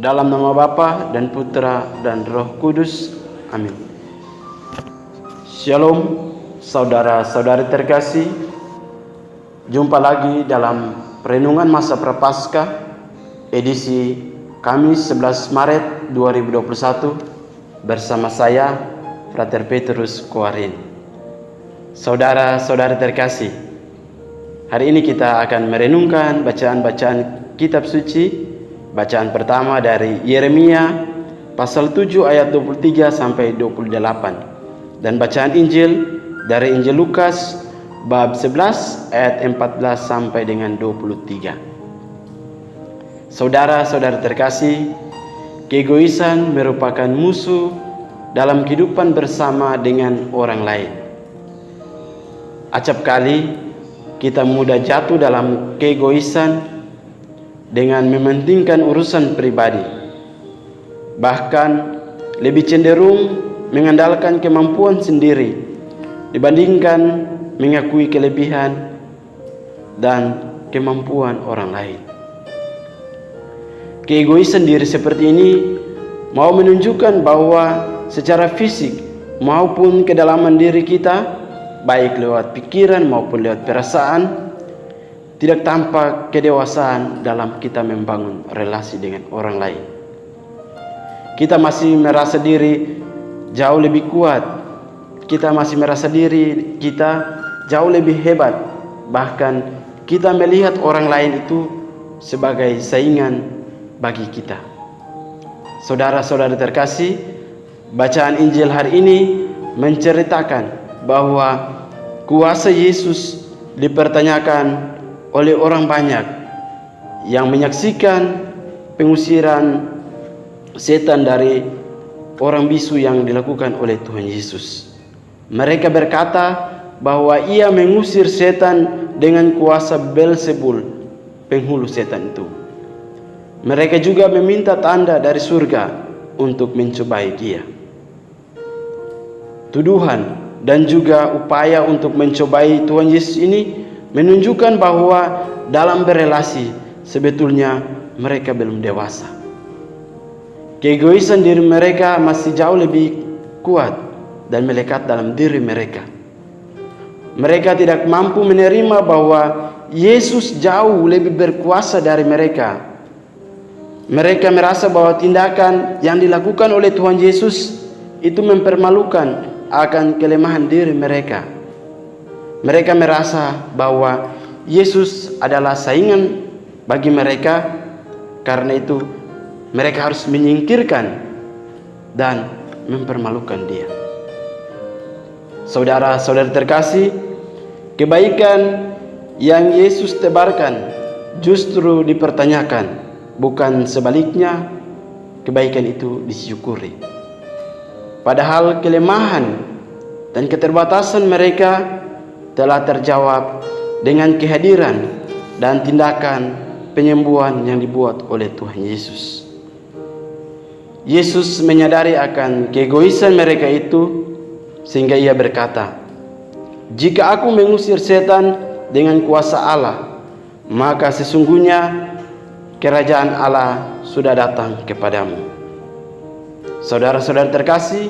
Dalam nama Bapa dan Putra dan Roh Kudus. Amin. Shalom saudara-saudari terkasih. Jumpa lagi dalam Renungan Masa Prapaskah edisi Kamis 11 Maret 2021 bersama saya Frater Petrus Koarin. Saudara-saudari terkasih, hari ini kita akan merenungkan bacaan-bacaan kitab suci. Bacaan pertama dari Yeremia pasal 7 ayat 23 sampai 28 dan bacaan Injil dari Injil Lukas bab 11 ayat 14 sampai dengan 23. Saudara-saudara terkasih, keegoisan merupakan musuh dalam kehidupan bersama dengan orang lain. Acap kali kita mudah jatuh dalam keegoisan dengan mementingkan urusan pribadi, bahkan lebih cenderung mengandalkan kemampuan sendiri dibandingkan mengakui kelebihan dan kemampuan orang lain. Keegoisan diri seperti ini mau menunjukkan bahwa secara fisik maupun kedalaman diri kita, baik lewat pikiran maupun lewat perasaan, tidak tampak kedewasaan dalam kita membangun relasi dengan orang lain. Kita masih merasa diri jauh lebih kuat. Kita masih merasa diri kita jauh lebih hebat. Bahkan kita melihat orang lain itu sebagai saingan bagi kita. Saudara-saudara terkasih, bacaan Injil hari ini menceritakan bahwa kuasa Yesus dipertanyakan oleh orang banyak yang menyaksikan pengusiran setan dari orang bisu yang dilakukan oleh Tuhan Yesus. Mereka berkata bahwa ia mengusir setan dengan kuasa Beelzebul, penghulu setan itu. Mereka juga meminta tanda dari surga untuk mencobai dia. Tuduhan dan juga upaya untuk mencobai Tuhan Yesus ini menunjukkan bahwa dalam berelasi sebetulnya mereka belum dewasa. Keegoisan diri mereka masih jauh lebih kuat dan melekat dalam diri mereka. Mereka tidak mampu menerima bahwa Yesus jauh lebih berkuasa dari mereka. Mereka merasa bahwa tindakan yang dilakukan oleh Tuhan Yesus itu mempermalukan akan kelemahan diri mereka. Mereka merasa bahwa Yesus adalah saingan bagi mereka, karena itu mereka harus menyingkirkan dan mempermalukan dia. Saudara-saudara terkasih, kebaikan yang Yesus tebarkan justru dipertanyakan, bukan sebaliknya kebaikan itu disyukuri. Padahal kelemahan dan keterbatasan mereka telah terjawab dengan kehadiran dan tindakan penyembuhan yang dibuat oleh Tuhan Yesus. Yesus menyadari akan keegoisan mereka itu sehingga ia berkata, "Jika aku mengusir setan dengan kuasa Allah, maka sesungguhnya kerajaan Allah sudah datang kepadamu." Saudara-saudara terkasih,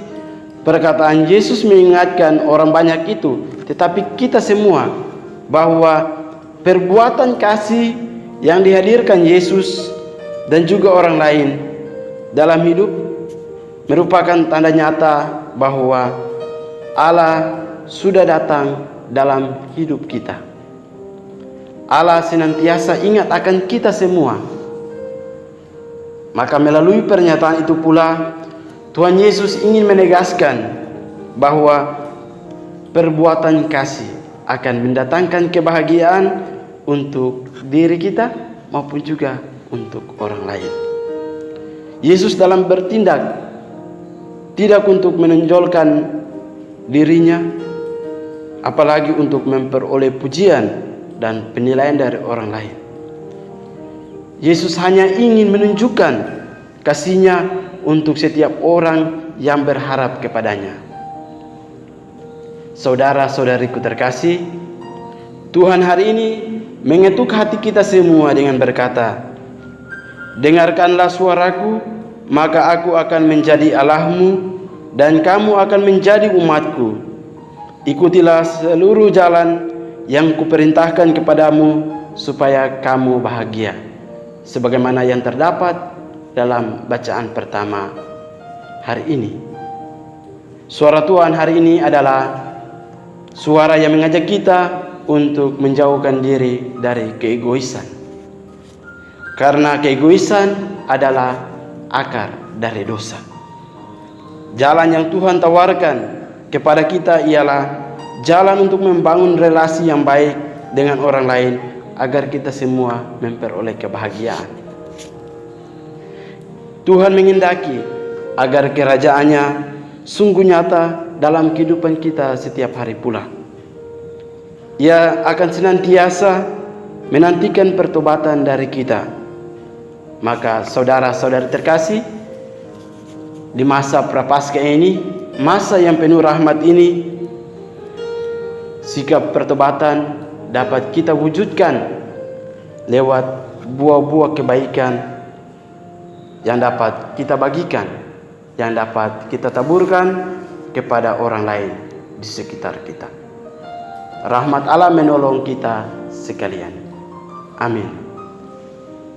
perkataan Yesus mengingatkan orang banyak itu, tetapi kita semua, bahwa perbuatan kasih yang dihadirkan Yesus dan juga orang lain dalam hidup merupakan tanda nyata bahwa Allah sudah datang dalam hidup kita. Allah senantiasa ingat akan kita semua. Maka melalui pernyataan itu pula Tuhan Yesus ingin menegaskan bahwa perbuatan kasih akan mendatangkan kebahagiaan untuk diri kita maupun juga untuk orang lain. Yesus dalam bertindak tidak untuk menonjolkan dirinya, apalagi untuk memperoleh pujian dan penilaian dari orang lain. Yesus hanya ingin menunjukkan kasih-Nya untuk setiap orang yang berharap kepadanya. Saudara-saudariku terkasih, Tuhan hari ini mengetuk hati kita semua dengan berkata, Dengarkanlah suaraku, maka aku akan menjadi Allahmu, dan kamu akan menjadi umatku. Ikutilah seluruh jalan yang kuperintahkan kepadamu, supaya kamu bahagia, sebagaimana yang terdapat dalam bacaan pertama hari ini. Suara Tuhan hari ini adalah suara yang mengajak kita untuk menjauhkan diri dari keegoisan. Karena keegoisan adalah akar dari dosa. Jalan yang Tuhan tawarkan kepada kita ialah jalan untuk membangun relasi yang baik dengan orang lain, agar kita semua memperoleh kebahagiaan. Tuhan menghendaki agar kerajaannya sungguh nyata dalam kehidupan kita setiap hari pula. Ia akan senantiasa menantikan pertobatan dari kita. Maka saudara-saudari terkasih, di masa Prapaskah ini, masa yang penuh rahmat ini, sikap pertobatan dapat kita wujudkan lewat buah-buah kebaikan yang dapat kita bagikan, yang dapat kita taburkan kepada orang lain di sekitar kita. Rahmat Allah menolong kita sekalian. Amin.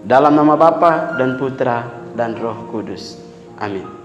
Dalam nama Bapa dan Putra dan Roh Kudus. Amin.